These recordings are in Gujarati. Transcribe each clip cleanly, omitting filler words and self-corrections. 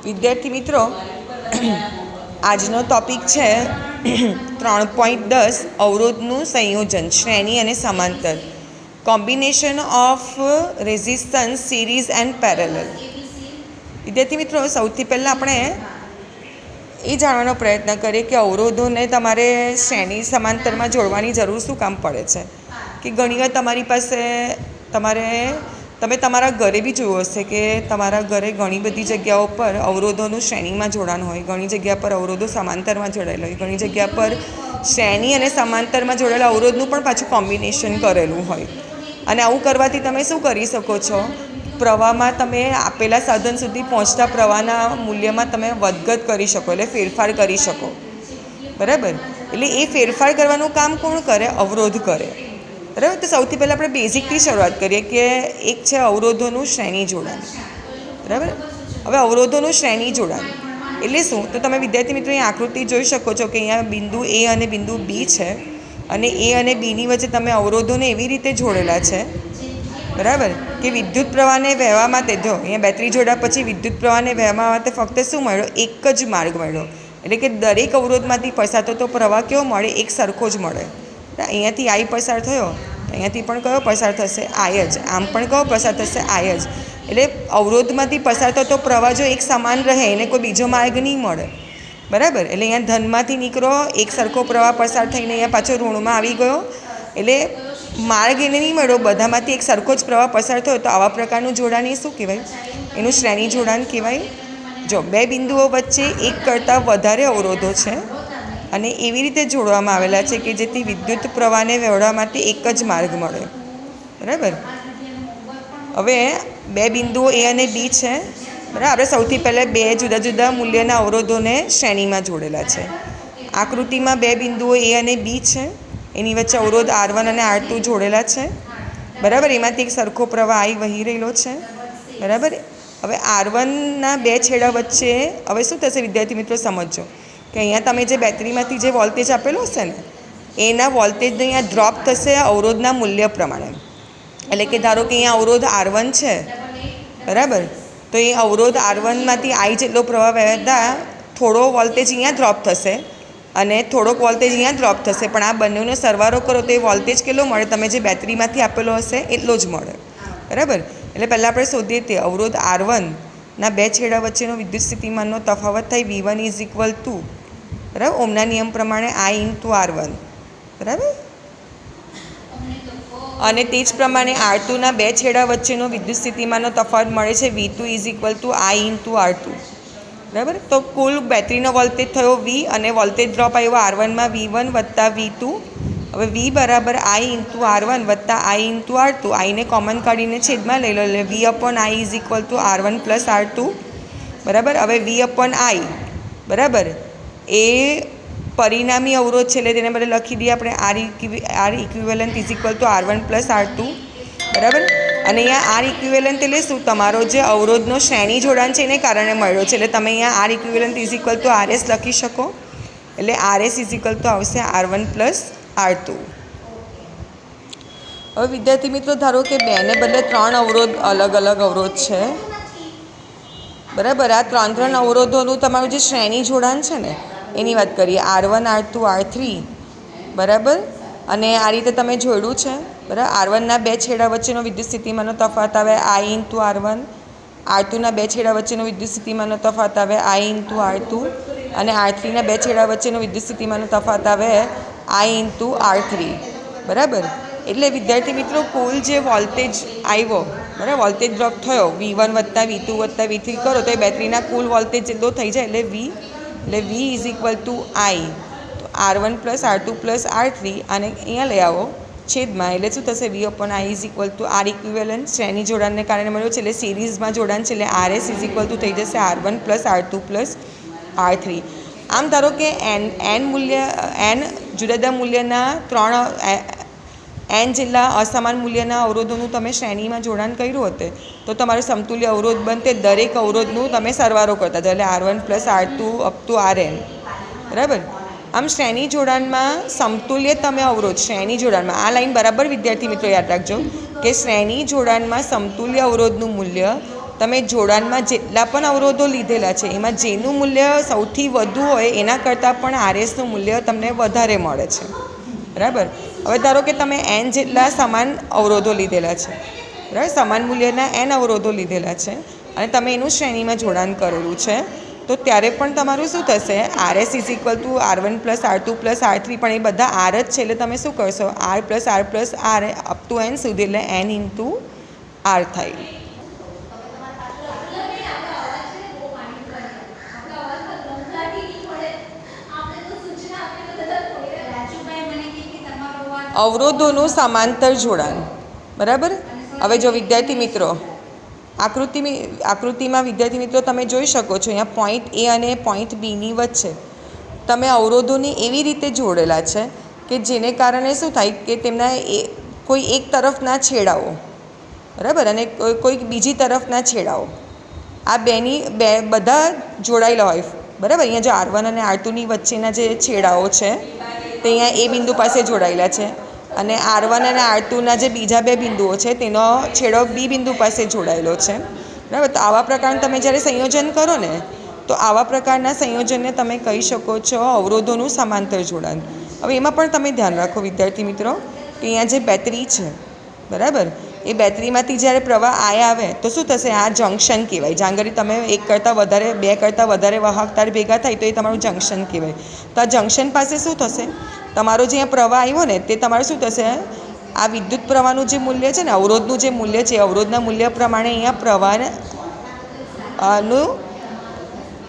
વિદ્યાર્થી મિત્રો, આજનો ટોપિક છે 3.10 અવરોધનું સંયોજન, શ્રેણી અને સમાંતર, combination of resistance, series and parallel. વિદ્યાર્થી મિત્રો, સૌથી પહેલાં આપણે એ જાણવાનો પ્રયત્ન કરીએ કે અવરોધોને તમારે શ્રેણી સમાંતરમાં જોડવાની જરૂર શું કામ પડે છે. કે ઘણીવાર તમારી પાસે તમે તમારા ઘરે બી જોયું હશે કે તમારા ઘરે ઘણી બધી જગ્યાઓ પર અવરોધોનું શ્રેણીમાં જોડાણ હોય, ઘણી જગ્યા પર અવરોધો સમાંતરમાં જોડાયેલા હોય, ઘણી જગ્યા પર શ્રેણી અને સમાંતરમાં જોડાયેલા અવરોધનું પણ પાછું કોમ્બિનેશન કરેલું હોય. અને આવું કરવાથી તમે શું કરી શકો છો, પ્રવાહમાં તમે આપેલા સાધન સુધી પહોંચતા પ્રવાહના મૂલ્યમાં તમે વધઘટ કરી શકો, એટલે ફેરફાર કરી શકો. બરાબર? એટલે એ ફેરફાર કરવાનું કામ કોણ કરે? અવરોધ કરે. બરાબર? તો સૌથી પહેલાં આપણે બેઝિકથી શરૂઆત કરીએ કે એક છે અવરોધોનું શ્રેણી જોડાણ. બરાબર? હવે અવરોધોનું શ્રેણી જોડાણ એટલે શું? તો તમે વિદ્યાર્થી મિત્રો અહીં આકૃતિ જોઈ શકો છો કે અહીંયા બિંદુ એ અને બિંદુ બી છે, અને એ અને બીની વચ્ચે તમે અવરોધોને એવી રીતે જોડેલા છે, બરાબર, કે વિદ્યુત પ્રવાહને વહેવા માટે, જો અહીંયા બેટરી જોડ્યા પછી વિદ્યુત પ્રવાહને વહેવા માટે ફક્ત શું મળ્યો? એક જ માર્ગ મળ્યો. એટલે કે દરેક અવરોધમાંથી પસાર થતો પ્રવાહ કેવો મળે? એક સરખો જ મળે. અહીંયાથી આઈ પસાર થયો, અહીંયાથી પણ કયો પસાર થશે? આઈ જ. આમ પણ કયો પસાર થશે? આઈ જ. એટલે અવરોધમાંથી પસાર થતો પ્રવાહ જો એક સમાન રહે, એને કોઈ બીજો માર્ગ નહીં મળે. બરાબર? એટલે અહીંયા ધનમાંથી નીકળો, એક સરખો પ્રવાહ પસાર થઈને અહીંયા પાછો ઋણમાં આવી ગયો, એટલે માર્ગ એને નહીં મળ્યો, બધામાંથી એક સરખો જ પ્રવાહ પસાર થયો. તો આવા પ્રકારનું જોડાણ એ શું કહેવાય? એનું શ્રેણી જોડાણ કહેવાય. જો બે બિંદુઓ વચ્ચે એક કરતાં વધારે અવરોધો છે અને એવી રીતે જોડવામાં આવેલા છે કે જેથી વિદ્યુત પ્રવાહને વહેવા માટે એક જ માર્ગ મળે. બરાબર? હવે બે બિંદુઓ એ અને બી છે. બરાબર? આપણે સૌથી પહેલાં બે જુદા જુદા મૂલ્યના અવરોધોને શ્રેણીમાં જોડેલા છે. આકૃતિમાં બે બિંદુઓ એ અને બી છે, એની વચ્ચે અવરોધ R1 અને R2 જોડેલા છે. બરાબર? એમાંથી એક સરખો પ્રવાહ I વહી રહેલો છે. બરાબર? હવે R1ના બે છેડા વચ્ચે હવે શું થશે વિદ્યાર્થી મિત્રો? સમજો કે અહીંયા તમે જે બેટરીમાંથી જે વોલ્ટેજ આપેલો હશે ને, એના વોલ્ટેજને અહીંયા ડ્રોપ થશે અવરોધના મૂલ્ય પ્રમાણે. એટલે કે ધારો કે અહીંયા અવરોધ R1 છે, બરાબર, તો એ અવરોધ R1માંથી I જેટલો પ્રવાહ વહેતા થોડો વોલ્ટેજ અહીંયા ડ્રોપ થશે અને થોડોક વોલ્ટેજ અહીંયા ડ્રોપ થશે, પણ આ બંનેનો સરવાળો કરો તો એ વોલ્ટેજ કેટલો મળે? તમે જે બેટરીમાંથી આપેલો હશે એટલો જ મળે. બરાબર? એટલે પહેલાં આપણે શોધીએ તે અવરોધ R1ના બે છેડા વચ્ચેનો વિદ્યુત સ્થિતિમાનનો તફાવત થાય V1 = બરાબર, ઓમના નિયમ પ્રમાણે I × R1. બરાબર? અને તે જ પ્રમાણે R2ના બે છેડા વચ્ચેનો વિદ્યુત સ્થિતિમાનનો તફાવત મળે છે V2 = I × R2. બરાબર? તો કુલ બેટરીનો વોલ્ટેજ થયો V અને વોલ્ટેજ ડ્રોપ આવ્યો R1માં V1 વત્તા V2. હવે V બરાબર I × R1 વત્તા I × R2. આઈને કોમન કાઢીને છેદમાં લઈ લો, એટલે V/I = R1 + R2. બરાબર? હવે V/I, બરાબર, એ પરિણામી અવરોધ છે, એટલે તેને બદલે લખી દઈએ આપણે R ઇક્વિવેલન્ટ = R1 + R2. બરાબર? અને અહીંયા R ઇક્વિવેલન્ટ એટલે શું? તમારો જે અવરોધનો શ્રેણી જોડાણ છે એને કારણે મળ્યો છે, એટલે તમે અહીંયા R ઇક્વિવેલન્ટ = RS લખી શકો. એટલે RS = આવશે R1 + R2. હવે વિદ્યાર્થી મિત્રો, ધારો કે 2 ને બદલે 3 અવરોધ અલગ અલગ અવરોધ છે. બરાબર? આ 3 અવરોધોનું તમારું જે શ્રેણી જોડાણ છે ને એની વાત કરીએ. R1, R2, R3. બરાબર? અને આ રીતે તમે જોડ્યું છે. બરાબર? R1ના બે છેડા વચ્ચેનો વિદ્યુત સ્થિતિમાનનો તફાવત આવે I × R1. R2ના બે છેડા વચ્ચેનો વિદ્યુત સ્થિતિમાનનો તફાવત આવે I × R2. અને R3ના બે છેડા વચ્ચેનો વિદ્યુત સ્થિતિમાનનો તફાવત આવે I × R3. બરાબર? એટલે વિદ્યાર્થી મિત્રો, કુલ જે વોલ્ટેજ આવ્યો, બરાબર, વોલ્ટેજ ડ્રોપ થયો V1 વત્તા V2 વત્તા V3 કરો તો એ બેટરીના કુલ વોલ્ટેજ જેટલો થઈ જાય, એટલે V = I. તો R1 + R2 + R3 આને અહીંયા લઈ આવો છેદમાં, એટલે શું થશે? V/I = R ઇક્વિવેલન્ટ, શ્રેણી જોડાણને કારણે મળ્યો છે, એટલે સિરીઝમાં જોડાણ છે, એટલે RS = થઈ જશે R1 + R2 + R3. આમ ધારો કે n જુદા જુદા મૂલ્યના 3 n જેટલા અસમાન મૂલ્યના અવરોધોનું તમે શ્રેણીમાં જોડાણ કર્યું હતું તો તમારું સમતુલ્ય અવરોધ બનતે દરેક અવરોધનું તમે સરવાળો કરતા હતા, એટલે R1 + R2 / Rn. બરાબર? આમ શ્રેણી જોડાણમાં સમતુલ્ય તમે અવરોધ, શ્રેણી જોડાણમાં આ લાઈન બરાબર વિદ્યાર્થી મિત્રો યાદ રાખજો કે શ્રેણી જોડાણમાં સમતુલ્ય અવરોધનું મૂલ્ય તમે જોડાણમાં જેટલા પણ અવરોધો લીધેલા છે એમાં જેનું મૂલ્ય સૌથી વધુ હોય એના કરતાં પણ આરએસનું મૂલ્ય તમને વધારે મળે છે, બરાબર. હવે ધારો કે તમે એન જેટલા સમાન અવરોધો લીધેલા છે, બરાબર, સમાન મૂલ્યના એન અવરોધો લીધેલા છે અને તમે એનું શ્રેણીમાં જોડાણ કરેલું છે, તો ત્યારે પણ તમારું શું થશે, RS is equal to R1 plus R2 plus R3, પણ એ બધા આર જ છે એટલે તમે શું કરશો, R plus R up to N સુધી, એટલે એન ઇન્ટુ આર થાય. અવરોધોનું સમાંતર જોડાણ, બરાબર. હવે જો વિદ્યાર્થી મિત્રો આકૃતિમાં વિદ્યાર્થી મિત્રો તમે જોઈ શકો છો, અહીંયા પોઈન્ટ એ અને પોઈન્ટ બીની વચ્ચે તમે અવરોધોને એવી રીતે જોડેલા છે કે જેને કારણે શું થાય કે તેમના કોઈ એક તરફના છેડાઓ, બરાબર, અને કોઈ બીજી તરફના છેડાઓ, આ બધા જોડાયેલા હોય, બરાબર. અહીંયા જો R1 અને R2ની વચ્ચેના જે છેડાઓ છે તે અહીંયા એ બિંદુ પાસે જોડાયેલા છે અને R1 અને R2ના જે બીજા બે બિંદુઓ છે તેનો છેડો બી બિંદુ પાસે જોડાયેલો છે, બરાબર. તો આવા પ્રકારનું તમે જ્યારે સંયોજન કરો ને, તો આવા પ્રકારના સંયોજનને તમે કહી શકો છો અવરોધોનું સમાંતર જોડાણ. હવે એમાં પણ તમે ધ્યાન રાખો વિદ્યાર્થી મિત્રો કે અહીંયા જે બેટરી છે, બરાબર, એ બેટરીમાંથી જ્યારે પ્રવાહ આવે તો શું થશે, આ જંક્શન કહેવાય. જ્યાં આગળ તમે બે કરતાં વધારે વાહક તાર ભેગા થાય તો એ તમારું જંક્શન કહેવાય. તો આ જંક્શન પાસે શું થશે, તમારો જે પ્રવાહ આવ્યો ને તે તમારું શું થશે, આ વિદ્યુત પ્રવાહનું જે મૂલ્ય છે ને, અવરોધનું જે મૂલ્ય છે, અવરોધના મૂલ્ય પ્રમાણે અહીંયા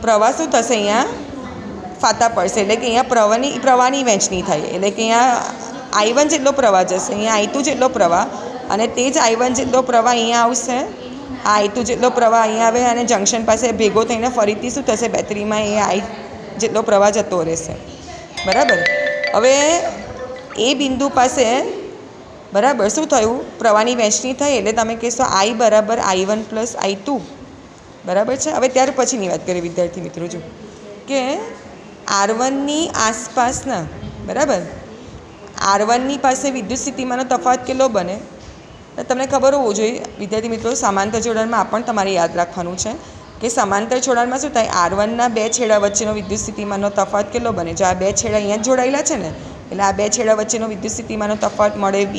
પ્રવાહ શું થશે, અહીંયા ફાતા પડશે, એટલે કે અહીંયા પ્રવાહની વહેંચણી થાય, એટલે કે અહીંયા I1 જેટલો પ્રવાહ જશે, અહીંયા I2 જેટલો પ્રવાહ, અને તે જ I1 જેટલો પ્રવાહ અહીંયા આવશે, આ I2 જેટલો પ્રવાહ અહીંયા આવે અને જંક્શન પાસે ભેગો થઈને ફરીથી શું થશે, બેટરીમાં એ I જેટલો પ્રવાહ જતો રહેશે, બરાબર. હવે એ બિંદુ પાસે, બરાબર, શું થયું, પ્રવાહની વહેંચણી થઈ એટલે તમે કહેશો I બરાબર I1 પ્લસ I2, બરાબર છે. હવે ત્યાર પછીની વાત કરીએ વિદ્યાર્થી મિત્રો, જો કે R1ની આસપાસના, બરાબર, R1ની પાસે વિદ્યુત સ્થિતિમાનનો તફાવત કેટલો બને, તમને ખબર હોવું જોઈએ વિદ્યાર્થી મિત્રો. સમાંતર જોડાણમાં આ પણ તમારે યાદ રાખવાનું છે કે સમાંતર જોડાણમાં શું થાય, R1ના બે છેડા વચ્ચેનો વિદ્યુત સ્થિતિમાનનો તફાવત કેટલો બને. જો આ બે છેડા અહીંયા જોડાયેલા છે ને, એટલે આ બે છેડા વચ્ચેનો વિદ્યુત સ્થિતિમાનનો તફાવત મળે V.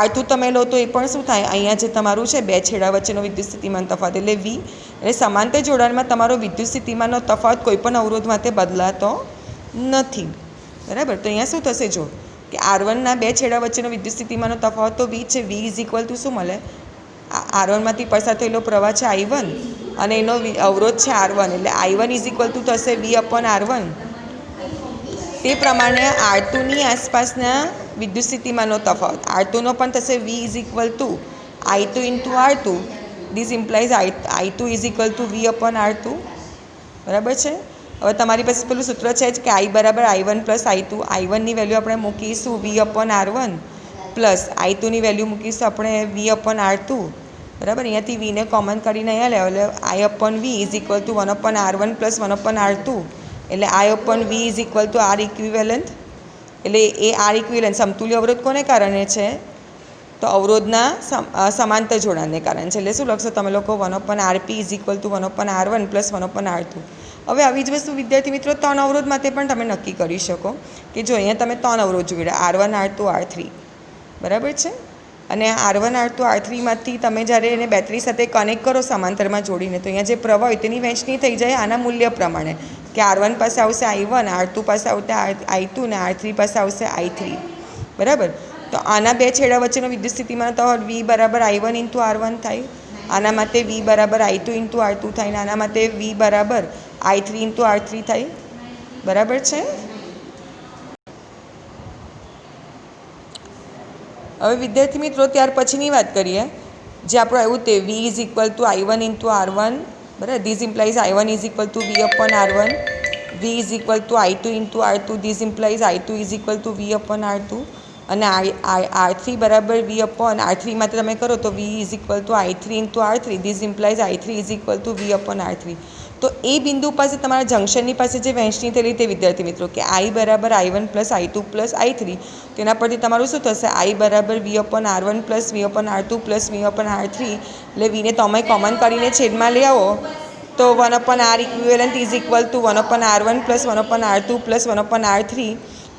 R2 તમે લો તો એ પણ શું થાય, અહીંયા જે તમારું છે બે છેડા વચ્ચેનો વિદ્યુત સ્થિતિમાન તફાવત એટલે V. એટલે સમાંતર જોડાણમાં તમારો વિદ્યુત સ્થિતિમાનનો તફાવત કોઈ પણ અવરોધ માટે બદલાતો નથી, બરાબર. તો અહીંયા શું થશે, જો કે R1ના બે છેડા વચ્ચેનો વિદ્યુત સ્થિતિમાનનો તફાવત તો V છે. V ઇઝ ઇક્વલ ટુ શું મળે, R1માંથી પસાર થયેલો પ્રવાહ છે I1 અને એનો અવરોધ છે R1, એટલે I1 ઇઝ ઇક્વલ ટુ થશે V અપોન R1. તે પ્રમાણે R2ની આસપાસના વિદ્યુત સ્થિતિમાનનો તફાવત R2નો પણ થશે V is equal to I2 into R2. This implies I2 is equal to V upon R2, બરાબર છે. હવે તમારી પાસે પેલું સૂત્ર છે જ કે I બરાબર I1 પ્લસ I2. I1ની વેલ્યુ આપણે મૂકીશું V અપોન R1 પ્લસ I2ની વેલ્યુ મૂકીશું આપણે V અપોન R2, બરાબર. અહીંયાથી Vને કોમન કરીને અહીંયા level I upon V is equal to 1 upon R1 plus 1 upon R2, એટલે I upon V is equal to R equivalent. એટલે એ R ઇક્વિવેલન્ટ સમતુલ્ય અવરોધ કોને કારણે છે, તો અવરોધના સમાંતર જોડાણને કારણે છે. એટલે શું લખશો તમે લોકો, 1 upon RP is equal to 1 upon R1 plus 1 upon R2. હવે આવી જ વસ્તુ વિદ્યાર્થી મિત્રો ત્રણ અવરોધ માટે પણ તમે નક્કી કરી શકો કે જો અહીંયા તમે ત્રણ અવરોધ જોડ્યા R1 R2 R3, બરાબર છે. અને R1 R2 R3માંથી તમે જ્યારે એને બેટરી સાથે કનેક્ટ કરો સમાંતરમાં જોડીને, તો અહીંયા જે પ્રવાહ હોય તેની વહેંચણી થઈ જાય આના મૂલ્ય પ્રમાણે કે R1 પાસે આવશે I1, R2 પાસે આવશે I2 અને R3 પાસે આવશે I3, બરાબર. તો આના બે છેડા વચ્ચેનો વિદ્યુત સ્થિતિમાન તફાવત V બરાબર I1 ઇન્ટુ R1 થાય, આના માટે V બરાબર I2 ઇન્ટુ R2 થાય, અને આના માટે V બરાબર I3 ઇન્ટુ R3 થાય, બરાબર છે. હવે વિદ્યાર્થી મિત્રો ત્યાર પછીની વાત કરીએ, જે આપણું આવ્યું તે V is equal to I1 into R1, બરાબર. This implies I1 is equal to V upon R1. V is equal to I2 into R2. This implies I2 is equal to V upon R2. અને R3 બરાબર V અપોન R3 માટે તમે કરો તો V is equal to I3 into R3. This implies I3 is equal to V upon R3. તો તો એ બિંદુ પાસે તમારા જંક્શનની પાસે જે વહેંચણી થયેલી તે વિદ્યાર્થી મિત્રો કે I બરાબર I1 plus I2 plus I3, તેના પરથી તમારું શું થશે I બરાબર V/R1 plus V/R2 plus V/R3, એટલે વીને તમે કોમન કરીને છેદમાં લઈ આવો તો 1/R equivalent is equal to 1/R1 plus 1/R2 plus 1/R3,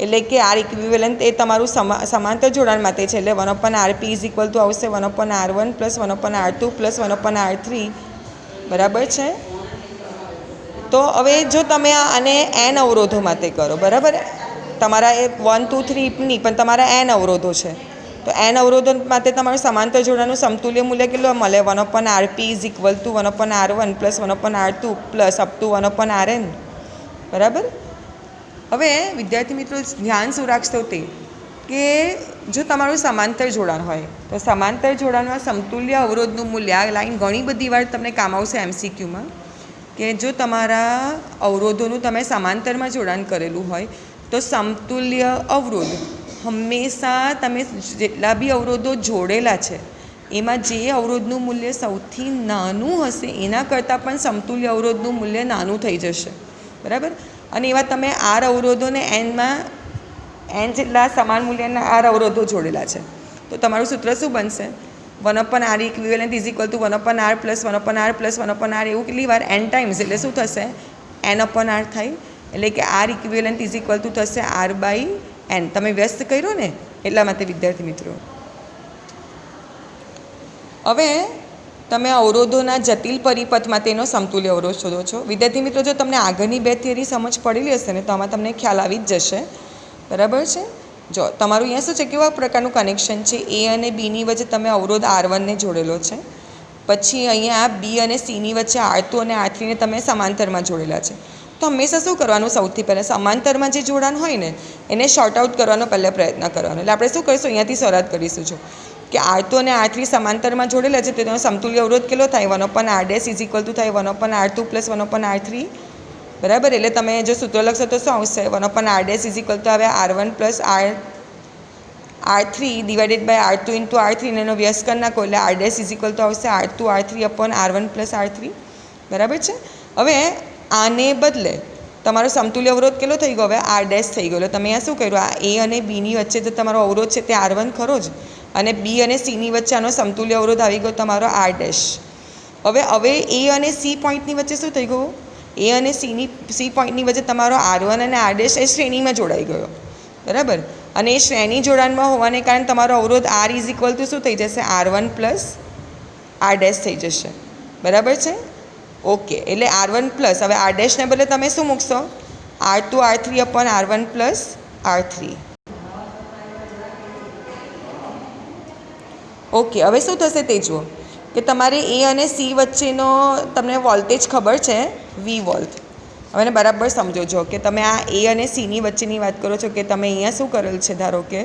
એટલે કે R ઇક્વિવેલન્ટ એ તમારું સમાંતર જોડાણ માટે છે, એટલે 1/RP ઇઝ ઇક્વલ ટુ આવશે 1/R1 plus 1/R2 plus 1/R3, બરાબર છે। તો હવે જો તમે આને n અવરોધો માટે કરો, બરાબર, તમારા એ 1 2 3 નહીં પણ તમારા n અવરોધો છે, તો n અવરોધો માટે તમારું સમાંતર જોડાણનું સમતુલ્ય મૂલ્ય કેટલું મળે 1/RP is equal to 1/R1 plus 1/R2 plus up to 1/Rn, બરાબર। હવે વિદ્યાર્થી મિત્રો ધ્યાન શું રાખશો તે કે જો તમારું સમાંતર જોડાણ હોય તો સમાંતર જોડાણમાં સમતુલ્ય અવરોધનું મૂલ્ય, આ લાઈન ઘણી બધી વાર તમને કામ આવશે MCQમાં, કે જો તમારા અવરોધોનું તમે સમાંતરમાં જોડાણ કરેલું હોય તો સમતુલ્ય અવરોધ હંમેશા તમે જેટલા બી અવરોધો જોડેલા છે એમાં જે અવરોધનું મૂલ્ય સૌથી નાનું હશે એના કરતાં પણ સમતુલ્ય અવરોધનું મૂલ્ય નાનું થઈ જશે, બરાબર। અને એવા તમે R અવરોધોને n જેટલા સમાન મૂલ્યના R અવરોધો જોડેલા છે, તો તમારું સૂત્ર શું બનશે 1/R equivalent is equal to 1/R plus 1/R plus 1/R, એવું કેટલી વાર n ટાઈમ્સ, એટલે શું થશે n/R થાય, એટલે કે R equivalent is equal to થશે R/n। તમે વ્યસ્ત કર્યો ને એટલા માટે વિદ્યાર્થી મિત્રો। હવે તમે અવરોધોના જટિલ પરિપથમાં તેનો સમતુલ્ય અવરોધ શોધો છો। વિદ્યાર્થી મિત્રો જો તમને આગળની બે થિયરી સમજ પડેલી હશે ને તો આમાં તમને ખ્યાલ આવી જ જશે, બરાબર છે। જો તમારું અહીંયા શું છે, કેવા પ્રકારનું કનેક્શન છે, A અને Bની વચ્ચે તમે અવરોધ R1ને જોડેલો છે, પછી અહીંયા B અને Cની વચ્ચે R2 અને R3ને તમે સમાંતરમાં જોડેલા છે। તો હંમેશા શું કરવાનું, સૌથી પહેલાં સમાંતરમાં જે જોડાણ હોય ને એને શોર્ટ આઉટ કરવાનો પહેલાં પ્રયત્ન કરવાનો, એટલે આપણે શું કરીશું અહીંયાથી શરૂઆત કરીશું જો કે R2 અને R3 સમાંતરમાં જોડેલા છે, તેનો સમતુલ્ય અવરોધ કેટલો થાય 1/R' ઇઝ ઇક્વલ ટુ થાય 1/R2 પ્લસ 1/R3, બરાબર। એટલે તમે જો સૂત્ર લખશો તો શું આવશે 1/R' ઇઝ ઇક્વલ ટુ હવે R1 plus R3 divided by R2 into R3, ને એનો વ્યસ્ત કરી નાખો એટલે R' ઇઝ ઇક્વલ ટુ આવશે R2 R3 upon R1 plus R3, બરાબર છે। હવે આને બદલે તમારો સમતુલ્ય અવરોધ કેટલો થઈ ગયો, હવે R' થઈ ગયો, એટલે તમે અહીંયા શું કર્યું, આ A અને Bની વચ્ચે તો તમારો અવરોધ છે તે R1 ખરો જ, અને B અને Cની વચ્ચે આનો સમતુલ્ય અવરોધ આવી ગયો તમારો R'। હવે A અને C પોઈન્ટની વચ્ચે શું થઈ ગયું, A અને C પોઈન્ટની વચ્ચે તમારો R1 અને R' એ શ્રેણીમાં જોડાઈ ગયો, બરાબર। અને એ શ્રેણી જોડાણમાં હોવાને કારણે તમારો અવરોધ R ઇઝ ઇક્વલ ટુ શું થઈ જશે R1 પ્લસ R' થઈ જશે, બરાબર છે, ઓકે। એટલે R1 પ્લસ હવે R' ને બદલે તમે શું મૂકશો R2 R3 upon R1 plus R3, okay. હવે શું થશે તે જુઓ કે તમારે A અને C વચ્ચેનો તમને વોલ્ટેજ ખબર છે V વોલ્ટ, હવે બરાબર સમજો છો કે તમે આ A અને Cની વચ્ચેની વાત કરો છો કે તમે અહીંયા શું કરેલ છે, ધારો કે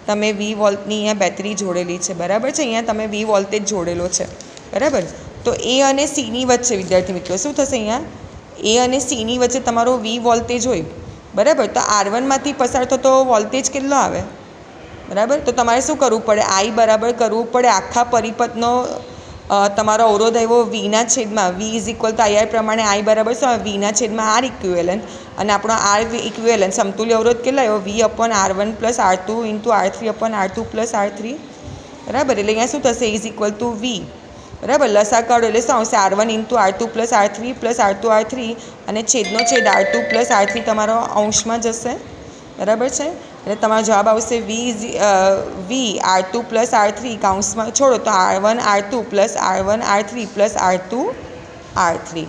તમે V વોલ્ટની અહીંયા બેટરી જોડેલી છે, બરાબર છે, અહીંયા તમે V વોલ્ટેજ જોડેલો છે, બરાબર। તો A અને Cની વચ્ચે વિદ્યાર્થી મિત્રો શું થશે, અહીંયા A અને Cની વચ્ચે તમારો V વોલ્ટેજ હોય, બરાબર, તો R1માંથી પસાર થતો વોલ્ટેજ કેટલો આવે, બરાબર। તો તમારે શું કરવું પડે, I બરાબર કરવું પડે આખા પરિપથનો તમારો અવરોધ આવ્યો Vના છેદમાં V is equal to IR પ્રમાણે I બરાબર શું આવે Vના છેદમાં R ઇક્વિવેલન્ટ, અને આપણો R ઇક્વિવેલન્ટ સમતુલ્ય અવરોધ કેટલો આવ્યો V upon R1 plus R2 into R3 upon R2 plus R3, બરાબર। એટલે અહીંયા શું થશે ઇઝ ઇક્વલ ટુ V, બરાબર, લસા કાઢો એટલે શું આવશે R1 into R2 plus R3 plus R2 R3, અને છેદનો છેદ R2 પ્લસ R3 તમારો અંશમાં જશે, બરાબર છે। એટલે તમારો જવાબ આવશે V R2 પ્લસ R3 કાઉન્સમાં છોડો તો R1 R2 plus R1 R3 plus R2 R3।